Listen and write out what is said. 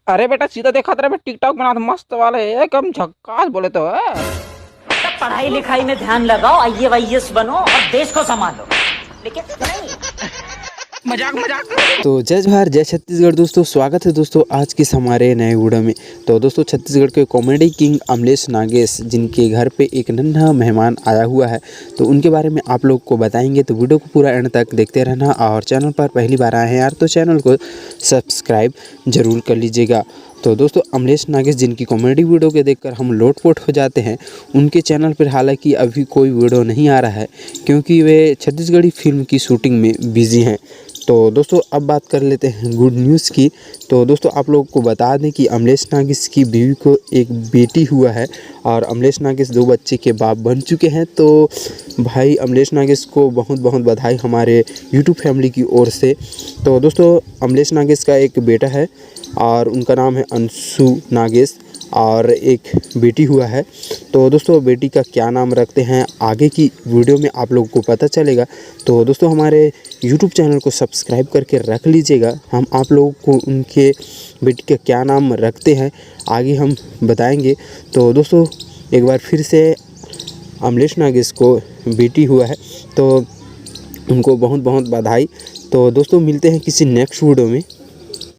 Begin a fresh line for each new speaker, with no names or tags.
अरे बेटा सीधा देखा तेरा मैं टिकटॉक बना था मस्त वाले एकदम झक्कास बोले तो है।
पढ़ाई लिखाई में ध्यान लगाओ, आईएएस बनो और देश को संभालो। लेकिन नहीं।
मजाक मजाक।
तो जय जोहार जय छत्तीसगढ़ दोस्तों, स्वागत है दोस्तों आज की हमारे नए वीडियो में। तो दोस्तों छत्तीसगढ़ के कॉमेडी किंग अमलेश नागेश जिनके घर पे एक नन्हा मेहमान आया हुआ है, तो उनके बारे में आप लोग को बताएंगे। तो वीडियो को पूरा एंड तक देखते रहना, और चैनल पर पहली बार आए हैं यार तो चैनल को सब्सक्राइब जरूर कर लीजिएगा। तो दोस्तों अमलेश नागेश जिनकी कॉमेडी वीडियो के देखकर हम लोटपोट हो जाते हैं, उनके चैनल पर हालांकि अभी कोई वीडियो नहीं आ रहा है क्योंकि वे छत्तीसगढ़ी फिल्म की शूटिंग में बिजी हैं। तो दोस्तों अब बात कर लेते हैं गुड न्यूज़ की। तो दोस्तों आप लोगों को बता दें कि अमलेश नागेश की बीवी को एक बेटी हुआ है और अमलेश नागेश 2 बच्चे के बाप बन चुके हैं। तो भाई अमलेश नागेश को बहुत बहुत बधाई हमारे यूट्यूब फैमिली की ओर से। तो दोस्तों अमलेश नागेश का एक बेटा है और उनका नाम है अंशु नागेश, और एक बेटी हुआ है। तो दोस्तों बेटी का क्या नाम रखते हैं आगे की वीडियो में आप लोगों को पता चलेगा। तो दोस्तों हमारे यूट्यूब चैनल को सब्सक्राइब करके रख लीजिएगा, हम आप लोगों को उनके बेटी का क्या नाम रखते हैं आगे हम बताएंगे। तो दोस्तों एक बार फिर से अमलेश नागेश को बेटी हुआ है तो उनको बहुत बहुत बधाई। तो दोस्तों मिलते हैं किसी नेक्स्ट वीडियो में।